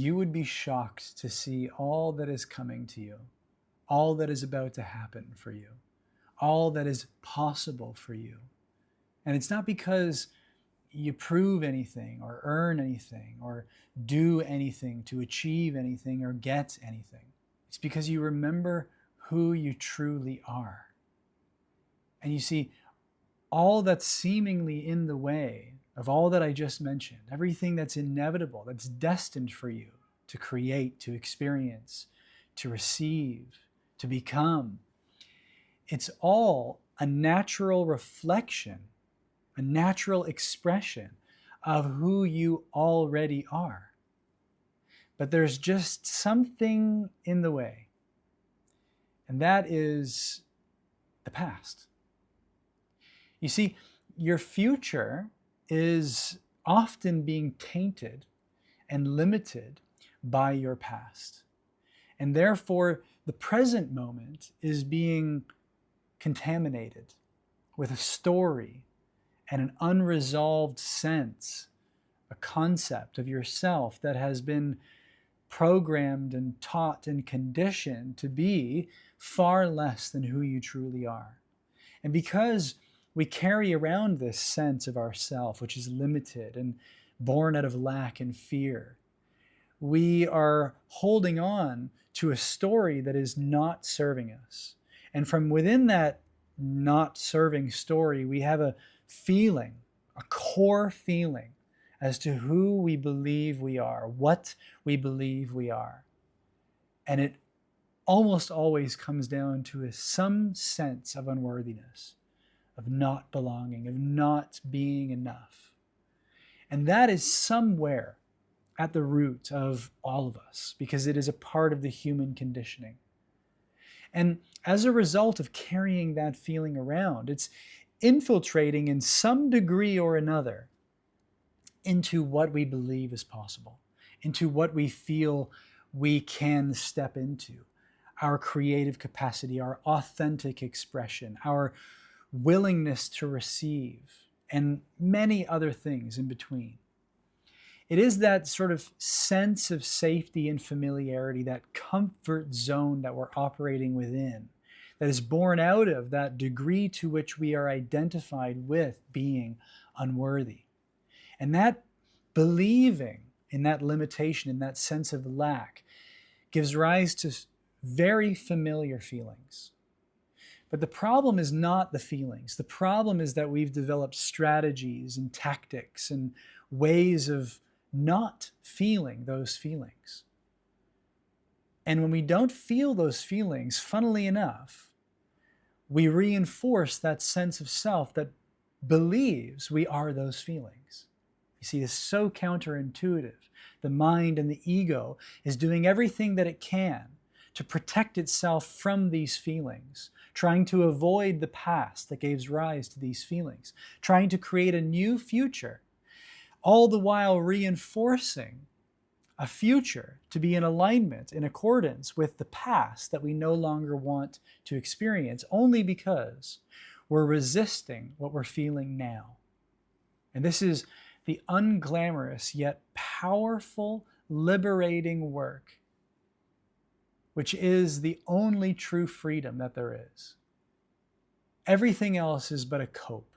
you would be shocked to see all that is coming to you, all that is about to happen for you, all that is possible for you. And it's not because you prove anything or earn anything or do anything to achieve anything or get anything. It's because you remember who you truly are. And you see, all that's seemingly in the way of all that I just mentioned, everything that's inevitable, that's destined for you to create, to experience, to receive, to become, it's all a natural reflection, a natural expression of who you already are. But there's just something in the way, and that is the past. You see, your future is often being tainted and limited by your past. And therefore, the present moment is being contaminated with a story and an unresolved sense, a concept of yourself that has been programmed and taught and conditioned to be far less than who you truly are. And because we carry around this sense of ourself, which is limited and born out of lack and fear, we are holding on to a story that is not serving us. And from within that not serving story, we have a feeling, a core feeling as to who we believe we are, what we believe we are. And it almost always comes down to some sense of unworthiness, of not belonging, of not being enough. And that is somewhere at the root of all of us, because it is a part of the human conditioning. And as a result of carrying that feeling around, it's infiltrating in some degree or another into what we believe is possible, into what we feel we can step into, our creative capacity, our authentic expression, our willingness to receive, and many other things in between. It is that sort of sense of safety and familiarity, that comfort zone that we're operating within, that is born out of that degree to which we are identified with being unworthy. And that believing in that limitation, in that sense of lack, gives rise to very familiar feelings. But the problem is not the feelings. The problem is that we've developed strategies and tactics and ways of not feeling those feelings. And when we don't feel those feelings, funnily enough, we reinforce that sense of self that believes we are those feelings. You see, it's so counterintuitive. The mind and the ego is doing everything that it can to protect itself from these feelings, trying to avoid the past that gave rise to these feelings, trying to create a new future, all the while reinforcing a future to be in alignment, in accordance with the past that we no longer want to experience, only because we're resisting what we're feeling now. And this is the unglamorous yet powerful, liberating work, which is the only true freedom that there is. Everything else is but a cope.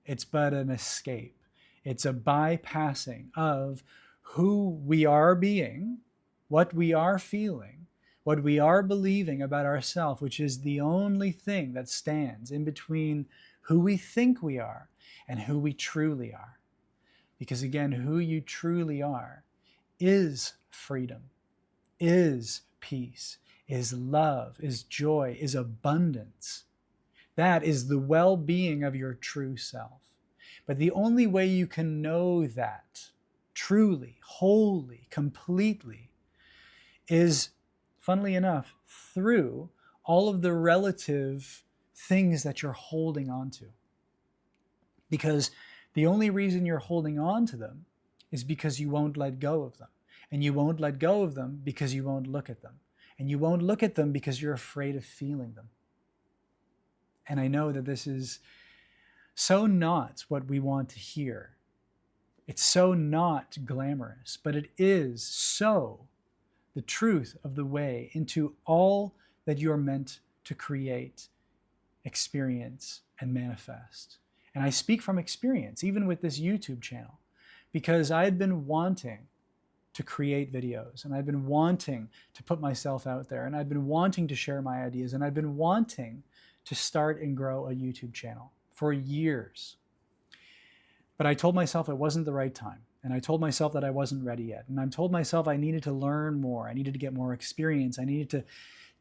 It's but an escape. It's a bypassing of who we are being, what we are feeling, what we are believing about ourselves, which is the only thing that stands in between who we think we are and who we truly are. Because again, who you truly are is freedom, is peace, is love, is joy, is abundance. That is the well-being of your true self. But the only way you can know that truly, wholly, completely is, funnily enough, through all of the relative things that you're holding on to. Because the only reason you're holding on to them is because you won't let go of them. And you won't let go of them because you won't look at them. And you won't look at them because you're afraid of feeling them. And I know that this is so not what we want to hear. It's so not glamorous, but it is so the truth of the way into all that you're meant to create, experience, and manifest. And I speak from experience, even with this YouTube channel, because I had been wanting to create videos, and I've been wanting to put myself out there, and I've been wanting to share my ideas, and I've been wanting to start and grow a YouTube channel for years. But I told myself it wasn't the right time. And I told myself that I wasn't ready yet. And I told myself I needed to learn more. I needed to get more experience. I needed to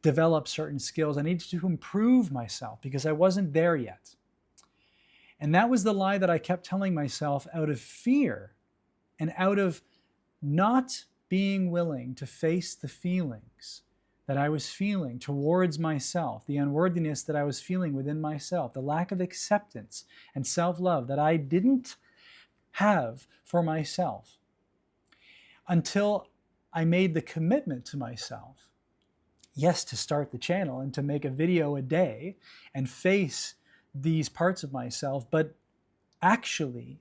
develop certain skills. I needed to improve myself because I wasn't there yet. And that was the lie that I kept telling myself out of fear and out of not being willing to face the feelings that I was feeling towards myself, the unworthiness that I was feeling within myself, the lack of acceptance and self-love that I didn't have for myself until I made the commitment to myself, yes, to start the channel and to make a video a day and face these parts of myself, but actually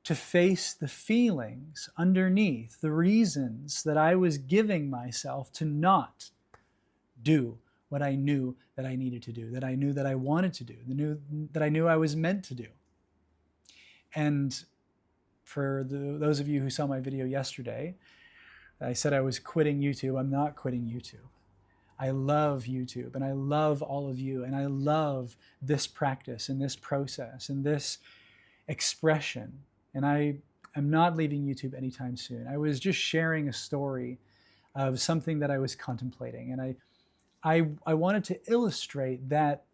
to face the feelings underneath, the reasons that I was giving myself to not do what I knew that I needed to do, that I knew that I wanted to do, that I knew I was meant to do. And for those of you who saw my video yesterday, I said I was quitting YouTube. I'm not quitting YouTube. I love YouTube, and I love all of you, and I love this practice and this process and this expression. And I am not leaving YouTube anytime soon. I was just sharing a story of something that I was contemplating, and I wanted to illustrate that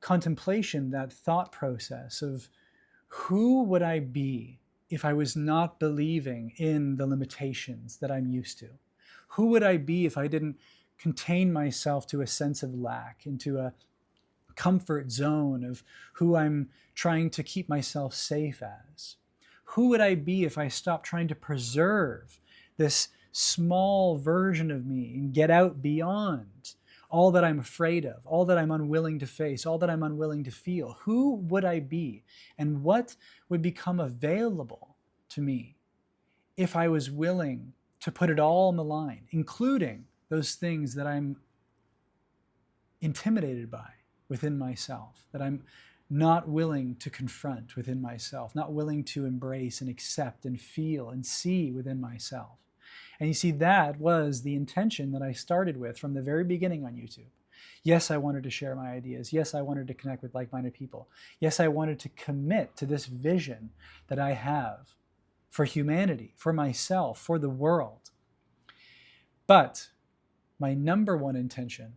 contemplation, that thought process of who would I be if I was not believing in the limitations that I'm used to? Who would I be if I didn't contain myself to a sense of lack, into a comfort zone of who I'm trying to keep myself safe as? Who would I be if I stopped trying to preserve this small version of me and get out beyond all that I'm afraid of, all that I'm unwilling to face, all that I'm unwilling to feel? Who would I be? And what would become available to me if I was willing to put it all on the line, including those things that I'm intimidated by within myself, that I'm not willing to confront within myself, not willing to embrace and accept and feel and see within myself? And you see, that was the intention that I started with from the very beginning on YouTube. Yes, I wanted to share my ideas. Yes, I wanted to connect with like-minded people. Yes, I wanted to commit to this vision that I have for humanity, for myself, for the world. But my number one intention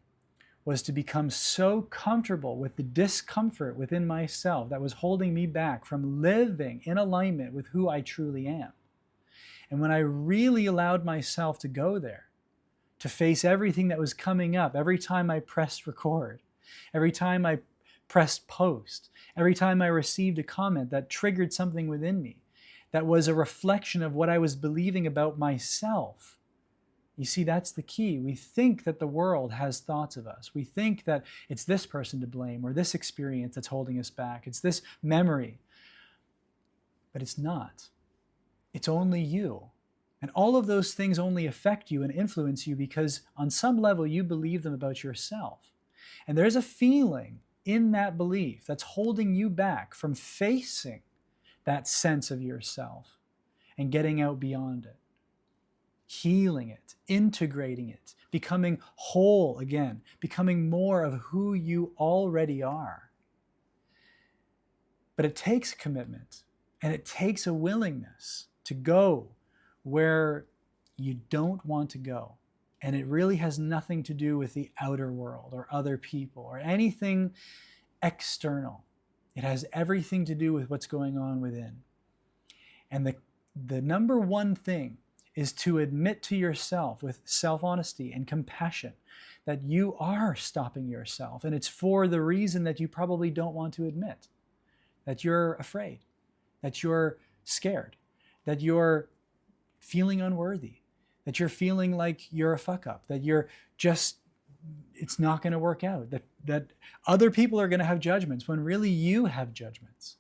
was to become so comfortable with the discomfort within myself that was holding me back from living in alignment with who I truly am. And when I really allowed myself to go there, to face everything that was coming up, every time I pressed record, every time I pressed post, every time I received a comment that triggered something within me, that was a reflection of what I was believing about myself. You see, that's the key. We think that the world has thoughts of us. We think that it's this person to blame or this experience that's holding us back. It's this memory. But it's not. It's only you. And all of those things only affect you and influence you because on some level you believe them about yourself. And there's a feeling in that belief that's holding you back from facing that sense of yourself and getting out beyond it, healing it, integrating it, becoming whole again, becoming more of who you already are. But it takes commitment, and it takes a willingness to go where you don't want to go. And it really has nothing to do with the outer world or other people or anything external. It has everything to do with what's going on within. And the number one thing is to admit to yourself with self-honesty and compassion that you are stopping yourself. And it's for the reason that you probably don't want to admit, that you're afraid, that you're scared, that you're feeling unworthy, that you're feeling like you're a fuck up, that you're just, it's not going to work out, that other people are going to have judgments when really you have judgments.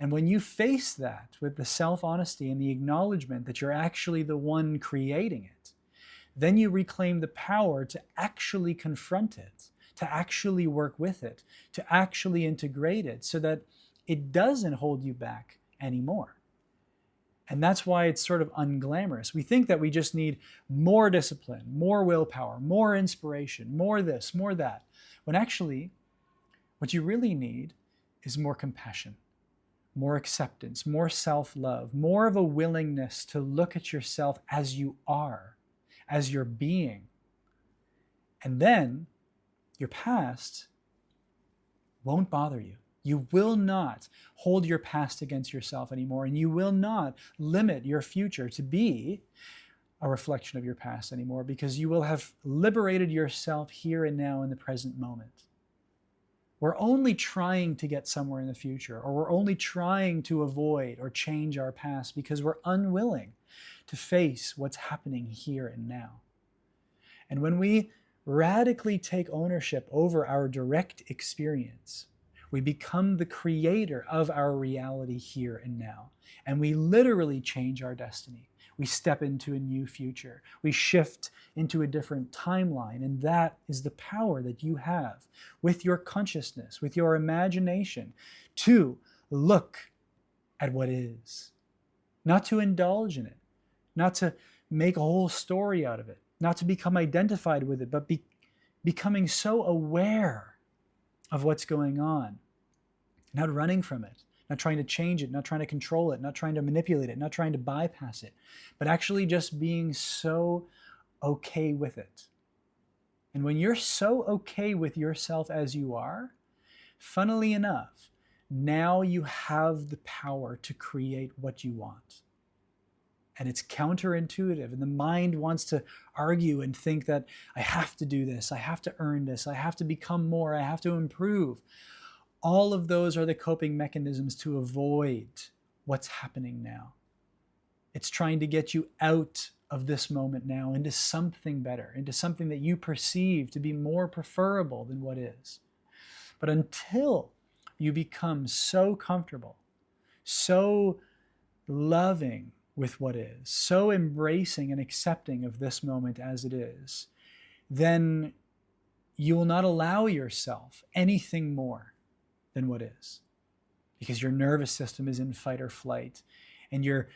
And when you face that with the self-honesty and the acknowledgement that you're actually the one creating it, then you reclaim the power to actually confront it, to actually work with it, to actually integrate it so that it doesn't hold you back anymore. And that's why it's sort of unglamorous. We think that we just need more discipline, more willpower, more inspiration, more this, more that. When actually, what you really need is more compassion, more acceptance, more self-love, more of a willingness to look at yourself as you are, as your being. And then your past won't bother you. You will not hold your past against yourself anymore, and you will not limit your future to be a reflection of your past anymore, because you will have liberated yourself here and now in the present moment. We're only trying to get somewhere in the future, or we're only trying to avoid or change our past because we're unwilling to face what's happening here and now. And when we radically take ownership over our direct experience, we become the creator of our reality here and now. And we literally change our destiny. We step into a new future. We shift into a different timeline. And that is the power that you have with your consciousness, with your imagination, to look at what is. Not to indulge in it, not to make a whole story out of it, not to become identified with it, but becoming so aware of what's going on. Not running from it, not trying to change it, not trying to control it, not trying to manipulate it, not trying to bypass it, but actually just being so okay with it. And when you're so okay with yourself as you are, funnily enough, now you have the power to create what you want. And it's counterintuitive, and the mind wants to argue and think that I have to do this, I have to earn this, I have to become more, I have to improve. All of those are the coping mechanisms to avoid what's happening now. It's trying to get you out of this moment now into something better, into something that you perceive to be more preferable than what is. But until you become so comfortable, so loving with what is, so embracing and accepting of this moment as it is, then you will not allow yourself anything more than what is, because your nervous system is in fight or flight, and you're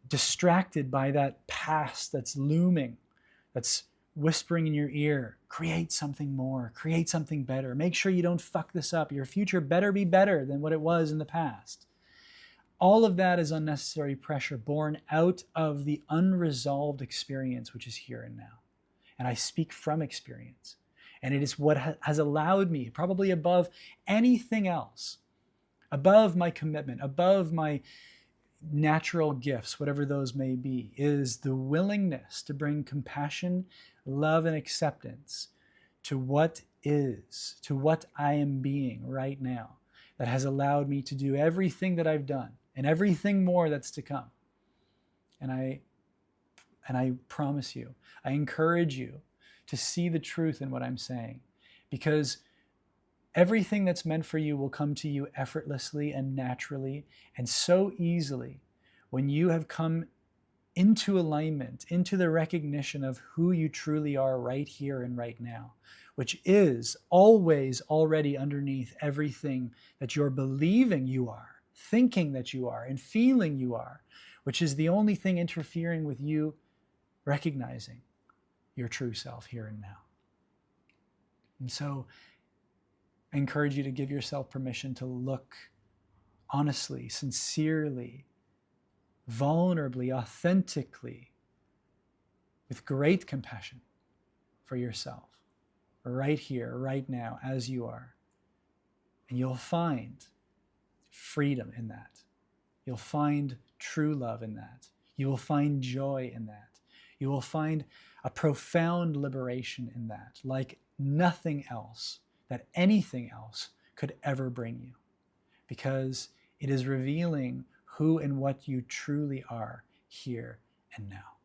distracted by that past that's looming, that's whispering in your ear, create something more, create something better, make sure you don't fuck this up, your future better be better than what it was in the past. All of that is unnecessary pressure born out of the unresolved experience, which is here and now. And I speak from experience. And it is what has allowed me, probably above anything else, above my commitment, above my natural gifts, whatever those may be, is the willingness to bring compassion, love, and acceptance to what is, to what I am being right now, that has allowed me to do everything that I've done and everything more that's to come. And I promise you, I encourage you to see the truth in what I'm saying, because everything that's meant for you will come to you effortlessly and naturally and so easily when you have come into alignment, into the recognition of who you truly are right here and right now, which is always already underneath everything that you're believing you are, thinking that you are, and feeling you are, which is the only thing interfering with you recognizing your true self here and now. And so I encourage you to give yourself permission to look honestly, sincerely, vulnerably, authentically, with great compassion for yourself, right here, right now, as you are. And you'll find freedom in that. You'll find true love in that. You will find joy in that. You will find a profound liberation in that, like nothing else, that anything else could ever bring you, because it is revealing who and what you truly are here and now.